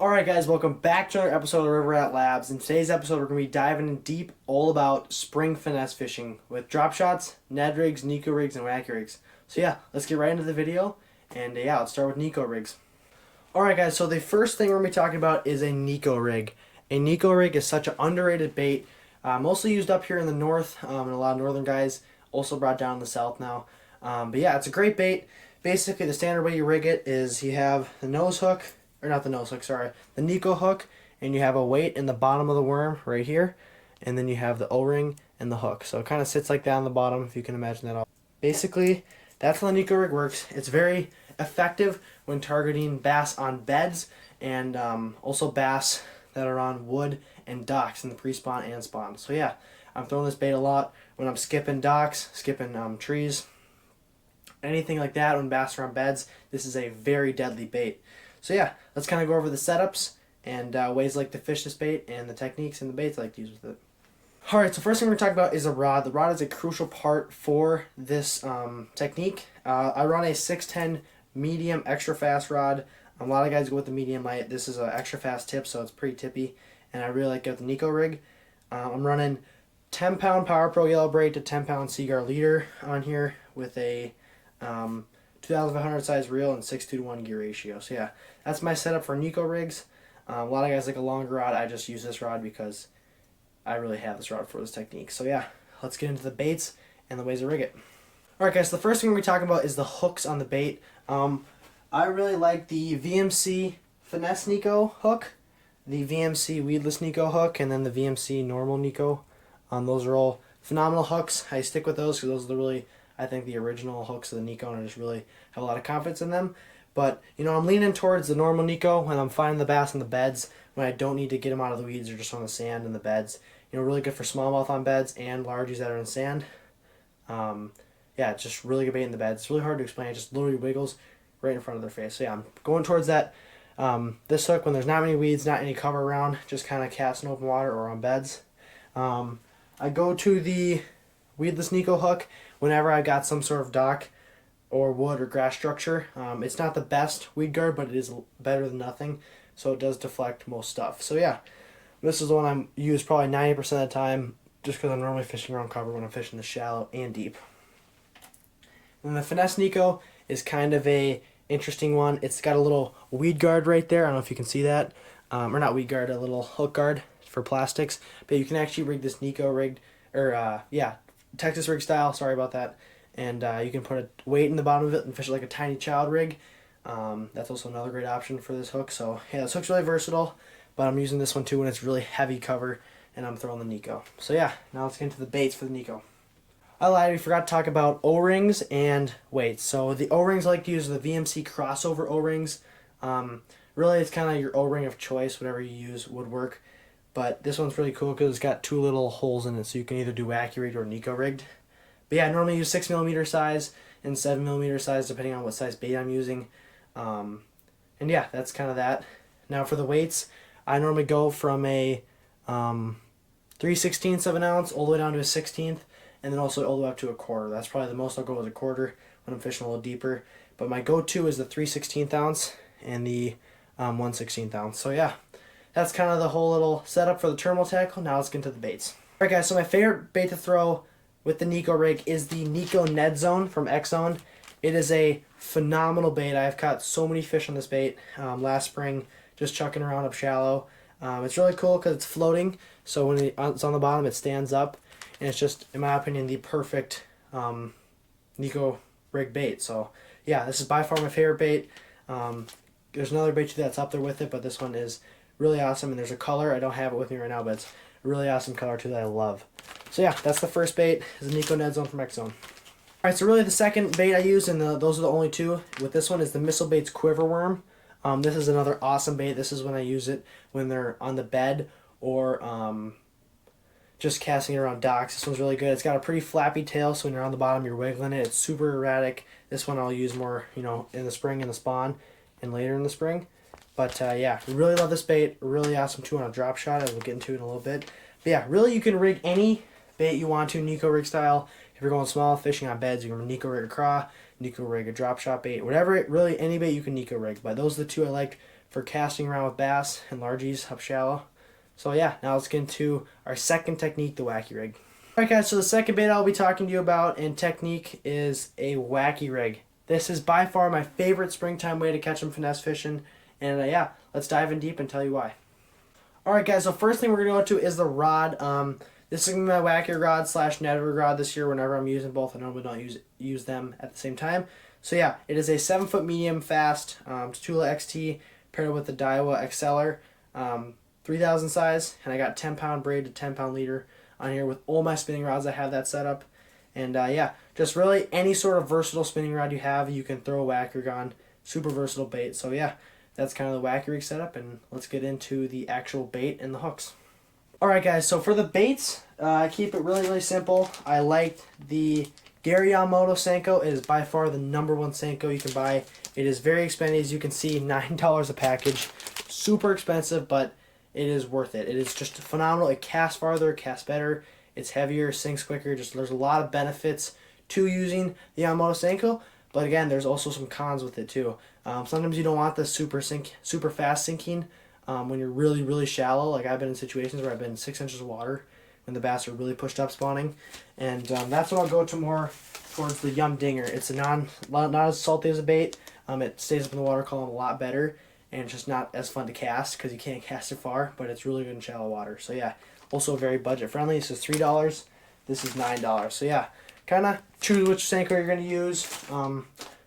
Alright guys, welcome back to another episode of River Rat Labs. In today's episode we're going to be diving in deep all about spring finesse fishing with drop shots, Ned rigs, Neko rigs, and Wacky rigs. So yeah, let's get right into the video, and let's start with Neko rigs. Alright guys, so the first thing we're going to be talking about is a Neko rig. A Neko rig is such an underrated bait, mostly used up here in the north, and a lot of northern guys, also brought down in the south now. But yeah, it's a great bait. Basically the standard way you rig it is you have the nose hook, or not the nose hook, sorry, the Neko hook, and you have a weight in the bottom of the worm right here, and then you have the O-ring and the hook. So it kind of sits like that on the bottom, if you can imagine that all. Basically, that's how the Neko rig works. It's very effective when targeting bass on beds, and also bass that are on wood and docks in the pre-spawn and spawn. So yeah, I'm throwing this bait a lot when I'm skipping docks, skipping trees, anything like that. When bass are on beds, this is a very deadly bait. So yeah, let's kind of go over the setups and ways I like to fish this bait and the techniques and the baits I like to use with it. Alright, so first thing we're going to talk about is the rod. The rod is a crucial part for this technique. I run a 610 medium extra fast rod. A lot of guys go with the medium light. This is an extra fast tip, so it's pretty tippy, and I really like it with the Neko rig. I'm running 10 pound Power Pro yellow braid to 10 pound Seaguar leader on here with a 2,500 size reel and 6:2:1 gear ratio. So yeah, that's my setup for Neko rigs. A lot of guys like a longer rod. I just use this rod because I really have this rod for this technique. So yeah, let's get into the baits and the ways to rig it. Alright guys, so the first thing we're going to be talking about is the hooks on the bait. I really like the VMC Finesse Neko hook, the VMC weedless Neko hook, and then the VMC normal Neko. Those are all phenomenal hooks. I stick with those because those are the really, I think, the original hooks of the Neko, and I just really have a lot of confidence in them. But, you know, I'm leaning towards the normal Neko when I'm finding the bass in the beds, when I don't need to get them out of the weeds or just on the sand in the beds. You know, really good for smallmouth on beds and largies that are in sand. Yeah, it's just really good bait in the beds. It's really hard to explain. It just literally wiggles right in front of their face. So yeah, I'm going towards that. This hook when there's not many weeds, not any cover around, just kind of cast in open water or on beds. I go to the weedless Neko hook whenever I got some sort of dock or wood or grass structure. It's not the best weed guard, but it is better than nothing, so it does deflect most stuff. So yeah, this is the one I use probably 90% of the time, just because I'm normally fishing around cover when I'm fishing the shallow and deep. And the Finesse Neko is kind of a interesting one. It's got a little weed guard right there. I don't know if you can see that, or not weed guard, a little hook guard for plastics. But you can actually rig this Neko rigged, or yeah, Texas rig style. Sorry about that. And you can put a weight in the bottom of it and fish it like a tiny child rig. That's also another great option for this hook. So yeah, this hook's really versatile, but I'm using this one too when it's really heavy cover and I'm throwing the Neko. So yeah, now let's get into the baits for the Neko. I lied, we forgot to talk about O-rings and weights. So the O-rings I like to use are the VMC crossover O-rings. Really it's kind of your O-ring of choice, whatever you use would work. But this one's really cool because it's got two little holes in it, so you can either do Wacky rigged or Neko rigged. But yeah, I normally use 6mm size and 7mm size depending on what size bait I'm using. And yeah, that's kind of that. Now for the weights, I normally go from a 3/16 of an ounce all the way down to a 1/16, and then also all the way up to a quarter. That's probably the most I'll go with a quarter when I'm fishing a little deeper. But my go-to is the 3/16 ounce and the 1/16 ounce. So yeah, that's kind of the whole little setup for the terminal tackle. Now let's get into the baits. Alright guys, so my favorite bait to throw with the Neko rig is the Neko Ned Zone from X-Zone. It is a phenomenal bait. I've caught so many fish on this bait last spring, just chucking around up shallow. It's really cool because it's floating, so when it's on the bottom it stands up, and it's just, in my opinion, the perfect Neko rig bait. So yeah, this is by far my favorite bait. There's another bait too that's up there with it, but this one is really awesome, and there's a color, I don't have it with me right now, but it's a really awesome color too that I love. So yeah, that's the first bait, is the Neko Ned Zone from X-Zone. Alright, so really the second bait I use, and those are the only two with this one, is the Missile Baits Quiver Worm. This is another awesome bait. This is when I use it when they're on the bed or just casting it around docks. This one's really good. It's got a pretty flappy tail, so when you're on the bottom you're wiggling it. It's super erratic. This one I'll use more, you know, in the spring, in the spawn, and later in the spring. But yeah, really love this bait. Really awesome too on a drop shot, as we'll get into in a little bit. But yeah, really you can rig any bait you want to, Neko rig style. If you're going small fishing on beds, you can Neko rig a craw, Neko rig a drop shot bait, whatever. Really any bait you can Neko rig. But those are the two I like for casting around with bass and largies up shallow. So yeah, now let's get into our second technique, the Wacky rig. Alright guys, so the second bait I'll be talking to you about in technique is a Wacky rig. This is by far my favorite springtime way to catch some finesse fishing, and yeah, let's dive in deep and tell you why. Alright guys, so first thing we're going to go to is the rod. This is going to be my Wacky rod slash Ned rig rod this year whenever I'm using both. I normally don't use them at the same time. So yeah, it is a 7-foot medium fast Tula XT paired with the Daiwa Exceller 3000 size, and I got 10-pound braid to 10-pound leader on here with all my spinning rods. I have that set up, and yeah, just really any sort of versatile spinning rod you have, you can throw a Wacky rig on. Super versatile bait. So yeah, that's kind of the Wacky rig setup, and let's get into the actual bait and the hooks. Alright guys, so for the baits, I keep it really simple. I like the Gary Yamamoto Senko. It is by far the #1 Senko you can buy. It is very expensive, as you can see, $9 a package. Super expensive, but it is worth it. It is just phenomenal. It casts farther, casts better, it's heavier, sinks quicker. Just there's a lot of benefits to using the Yamamoto Senko, but again, there's also some cons with it too. Sometimes you don't want the super fast sinking when you're really shallow. Like I've been in situations where I've been 6 inches of water when the bass are really pushed up spawning, and that's when I'll go to more towards the Yum Dinger. It's not as salty as a bait. It stays up in the water column a lot better, and it's just not as fun to cast because you can't cast it far, but it's really good in shallow water. So yeah, also very budget friendly. This is $3. This is $9. So yeah, kind of choose which Senko you're going to use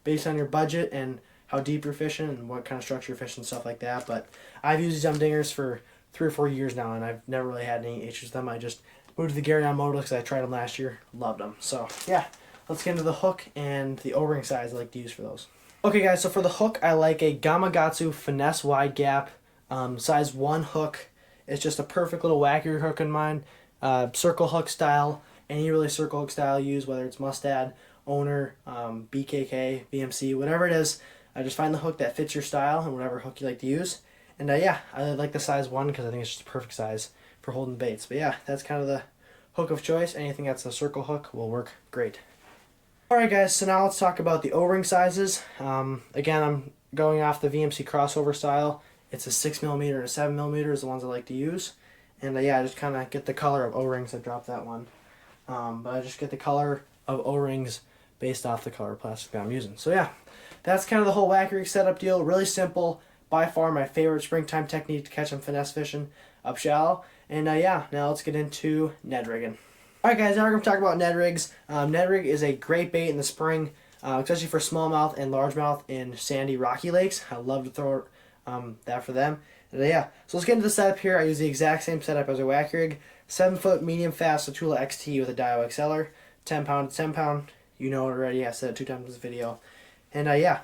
based on your budget and how deep you're fishing and what kind of structure you're fishing, stuff like that. But I've used these Yum Dingers for 3 or 4 years now, and I've never really had any issues with them. I just moved to the Gary Yamamoto because I tried them last year, loved them. So yeah, let's get into the hook and the O-ring size I like to use for those. Okay guys, so for the hook, I like a Gamakatsu Finesse Wide Gap size 1 hook. It's just a perfect little Wacky hook in mine. Circle hook style, any really circle hook style you use, whether it's Mustad, Owner, BKK, VMC, whatever it is. Just find the hook that fits your style and whatever hook you like to use. And yeah, I like the size 1 because I think it's just a perfect size for holding baits. But yeah, that's kind of the hook of choice. Anything that's a circle hook will work great. Alright guys, so now let's talk about the O-ring sizes. Again, I'm going off the VMC crossover style. It's a 6mm and a 7mm is the ones I like to use. And yeah, I just kind of get the color of O-rings. I dropped that one. But I just get the color of O-rings based off the color of plastic that I'm using. So yeah, that's kind of the whole Wacky rig setup deal. Really simple. By far my favorite springtime technique to catch some finesse fishing up shallow. And yeah, now let's get into Ned rigging. Alright guys, now we're going to talk about Ned rigs. Ned rig is a great bait in the spring, especially for smallmouth and largemouth in sandy, rocky lakes. I love to throw that for them. And yeah, so let's get into the setup here. I use the exact same setup as a Wacky rig. 7-foot medium fast Tula XT with a Daiwa Exceller. 10-pound to 10-pound. You know it already. I said it 2 times in this video. And yeah,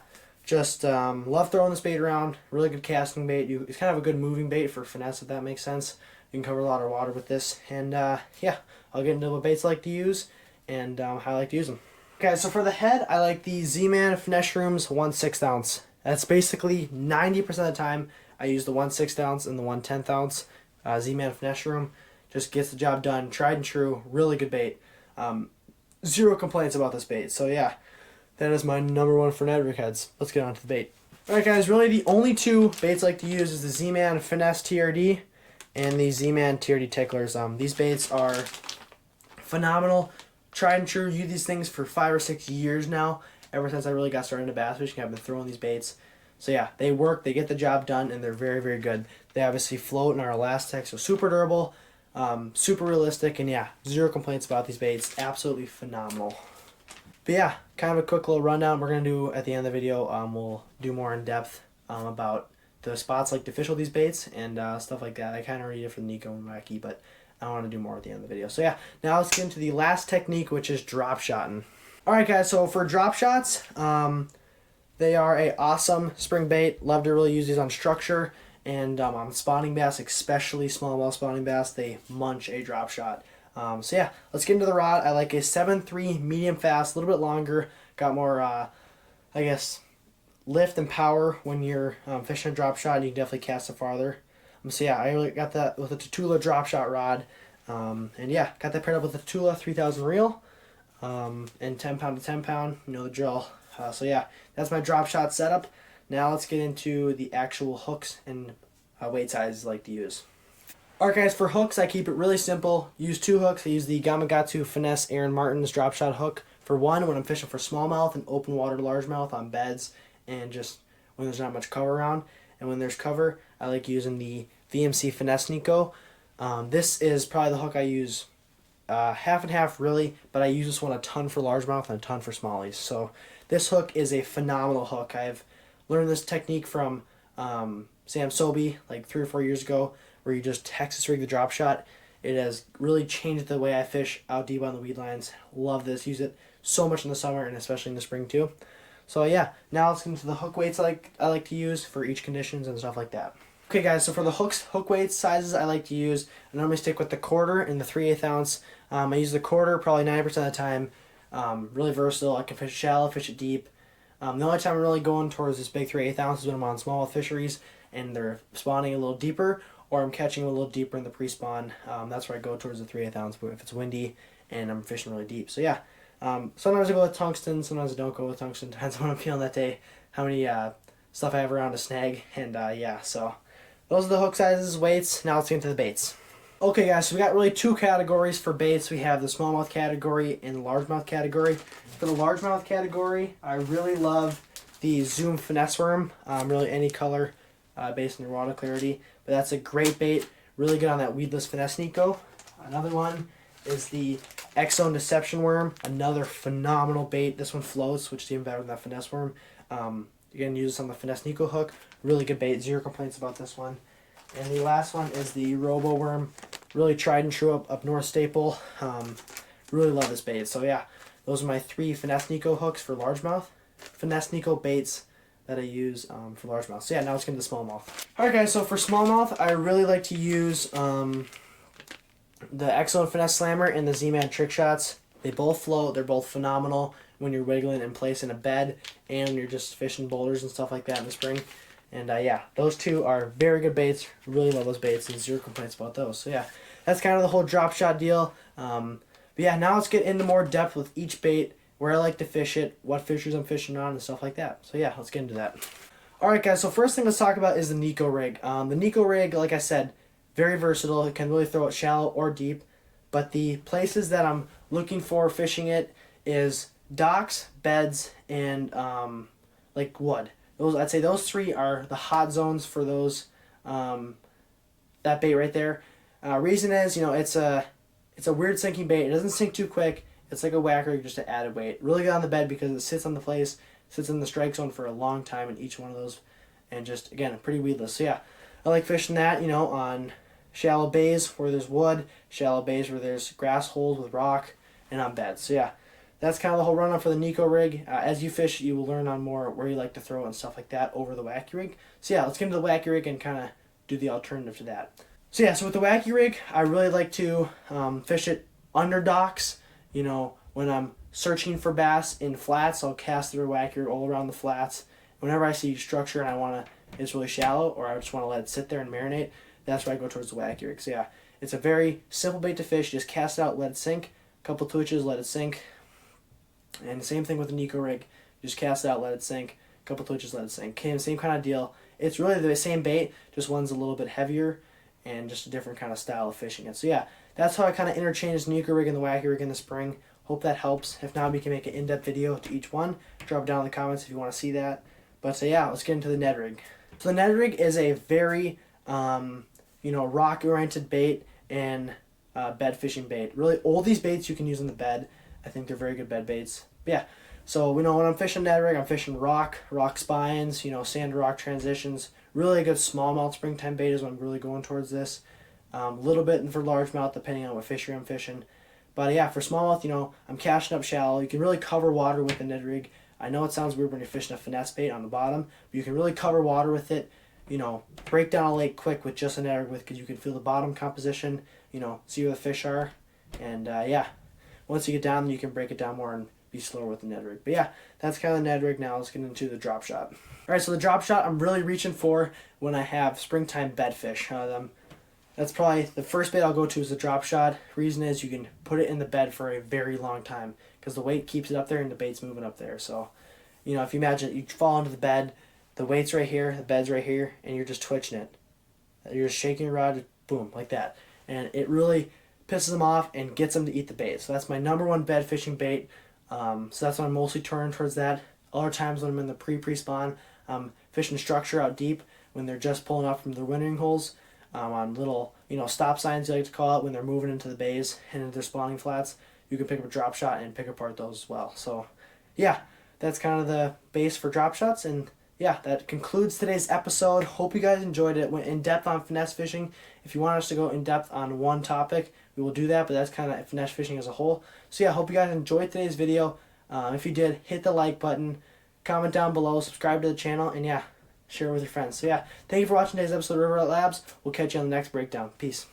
just love throwing this bait around. Really good casting bait. It's kind of a good moving bait for finesse, if that makes sense. You can cover a lot of water with this. And yeah, I'll get into what baits I like to use and how I like to use them. Okay, so for the head, I like the Z-Man Finesse Rooms 1/6 ounce. That's basically 90% of the time I use the 1/6 ounce and the 1/10 ounce Z-Man Finesse Room. Just gets the job done. Tried and true. Really good bait. Zero complaints about this bait. So yeah, that is my #1 for Ned rig heads. Let's get on to the bait. Alright guys, really the only 2 baits I like to use is the Z-Man Finesse TRD and the Z-Man TRD Ticklers. These baits are phenomenal. Tried and true. Use these things for 5 or 6 years now. Ever since I really got started into bass fishing, I've been throwing these baits. So yeah, they work, they get the job done, and they're very good. They obviously float and are elastic, so super durable, super realistic, and yeah, zero complaints about these baits. Absolutely phenomenal. But yeah, kind of a quick little rundown. We're going to do at the end of the video, we'll do more in depth about the spots like to fish with these baits and stuff like that. I kind of already did for the Neko and Wacky, but I want to do more at the end of the video. So yeah, now let's get into the last technique, which is drop shotting. Alright guys, so for drop shots, they are a awesome spring bait. Love to really use these on structure and on spawning bass, especially smallmouth spawning bass. They munch a drop shot. So yeah, let's get into the rod. I like a 7.3 medium fast, a little bit longer. Got more, I guess, lift and power when you're fishing a drop shot. You can definitely cast it farther. So yeah, I really got that with a Tula drop shot rod. And yeah, got that paired up with a Tula 3000 reel. And 10-pound to 10-pound, you know the drill. So yeah, that's my drop shot setup. now let's get into the actual hooks and weight sizes I like to use. Alright guys, for hooks I keep it really simple. Use 2 hooks. I use the Gamakatsu Finesse Aaron Martin's drop shot hook for one when I'm fishing for smallmouth and open water largemouth on beds and just when there's not much cover around. And when there's cover, I like using the VMC Finesse Neko. This is probably the hook I use half and half really, but I use this one a ton for largemouth and a ton for smallies. So this hook is a phenomenal hook. I've learned this technique from Sam Sobey like 3 or 4 years ago, where you just Texas rig the drop shot. It has really changed the way I fish out deep on the weed lines. Love this. Use it so much in the summer and especially in the spring too. So yeah, now let's get into the hook weights I like to use for each conditions and stuff like that. Okay guys, so for the hook weight sizes I like to use, I normally stick with the quarter and the 3/8 ounce. I use the quarter probably 90% of the time. Really versatile. I can fish it shallow, fish it deep. The only time I'm really going towards this big 3/8 ounce is when I'm on smallmouth fisheries and they're spawning a little deeper, or I'm catching a little deeper in the pre-spawn. That's where I go towards the 3/8 ounce, but if it's windy and I'm fishing really deep. So yeah, sometimes I go with tungsten, sometimes I don't go with tungsten. Depends on what I'm feeling that day, how many stuff I have around to snag, and yeah, so those are the hook sizes, weights. Now let's get into the baits. Okay guys, so we got really 2 categories for baits. We have the smallmouth category and the largemouth category. For the largemouth category, I really love the Zoom Finesse Worm, really any color based on your water clarity. But that's a great bait, really good on that weedless Finesse Neko. Another one is the X-Zone Deception Worm, another phenomenal bait. This one floats, which is even better than that Finesse Worm. You can use this on the Finesse Neko hook. Really good bait, 0 complaints about this one. And the last one is the Robo Worm, really tried and true up north staple. Really love this bait. So yeah, those are my 3 Finesse Neko hooks for largemouth. Finesse Neko baits that I use for largemouth. So yeah, now let's get into smallmouth. Alright guys, so for smallmouth, I really like to use the X-Zone Finesse Slammer and the Z-Man Trick Shots. They both float. They're both phenomenal when you're wiggling in place in a bed and you're just fishing boulders and stuff like that in the spring. And yeah, those 2 are very good baits. Really love those baits and 0 complaints about those. So yeah, that's kind of the whole drop shot deal. But yeah, now let's get into more depth with each bait, where I like to fish it, what fishers I'm fishing on, and stuff like that. So yeah, let's get into that. Alright guys, so first thing let's talk about is the Neko rig. The Neko rig, like I said, very versatile. It can really throw it shallow or deep. But the places that I'm looking for fishing it is docks, beds, and like wood. I'd say those 3 are the hot zones for those that bait right there. Reason is, you know, it's a weird sinking bait. It doesn't sink too quick. It's like a whacker, just an added weight. Really good on the bed because it sits on the place, sits in the strike zone for a long time in each one of those, and just again pretty weedless. So yeah, I like fishing that, you know, on shallow bays where there's wood, shallow bays where there's grass holes with rock, and on beds. So yeah, that's kind of the whole run-up for the Neko rig. As you fish, you will learn on more where you like to throw and stuff like that over the Wacky rig. So yeah, let's get into the Wacky rig and kind of do the alternative to that. So yeah, so with the Wacky rig, I really like to fish it under docks. You know, when I'm searching for bass in flats, I'll cast through a Wacky rig all around the flats. Whenever I see structure and I want to, it's really shallow, or I just want to let it sit there and marinate, that's where I go towards the Wacky rig. So yeah, it's a very simple bait to fish. Just cast it out, let it sink. A couple twitches, let it sink. And the same thing with the Neko rig. Just cast it out, let it sink. A couple twitches, let it sink. Same kind of deal. It's really the same bait, just one's a little bit heavier and just a different kind of style of fishing it. So yeah, that's how I kind of interchange the Neko rig and the Wacky rig in the spring. Hope that helps. If not, we can make an in-depth video to each one. Drop down in the comments if you want to see that. But so yeah, let's get into the Ned rig. So the Ned rig is a very you know, rock-oriented bait and bed fishing bait. Really, all these baits you can use in the bed. I think they're very good bed baits. But yeah, so you know, when I'm fishing Ned rig, I'm fishing rock spines, you know, sand to rock transitions. Really good smallmouth springtime bait is what I'm really going towards this. A little bit for largemouth depending on what fishery I'm fishing. But yeah, for smallmouth, you know, I'm casting up shallow. You can really cover water with the Ned rig. I know it sounds weird when you're fishing a finesse bait on the bottom, but you can really cover water with it. You know, break down a lake quick with just a Ned rig with, because you can feel the bottom composition, you know, see where the fish are. And yeah, once you get down, you can break it down more and be slower with the Ned rig. But yeah, that's kind of the Ned rig. Now let's get into the drop shot. Alright, so the drop shot I'm really reaching for when I have springtime bed fish. That's probably the first bait I'll go to is the drop shot. Reason is you can put it in the bed for a very long time because the weight keeps it up there and the bait's moving up there. So, you know, if you imagine you fall into the bed, the weight's right here, the bed's right here, and you're just twitching it. You're just shaking your rod, boom, like that. And it really pisses them off and gets them to eat the bait. So that's my number one bed fishing bait. So that's when I'm mostly turning towards that. Other times when I'm in the pre-spawn, fishing structure out deep when they're just pulling up from their wintering holes, on little, stop signs you like to call it when they're moving into the bays and into their spawning flats. You can pick up a drop shot and pick apart those as well. So yeah, that's kind of the base for drop shots. And yeah, that concludes today's episode. Hope you guys enjoyed it. Went in depth on finesse fishing. If you want us to go in depth on one topic, we will do that, but that's kind of finesse fishing as a whole. So yeah, hope you guys enjoyed today's video. If you did, hit the like button, comment down below, subscribe to the channel, and yeah, share it with your friends. So yeah, thank you for watching today's episode of River Rat Labs. We'll catch you on the next breakdown. Peace.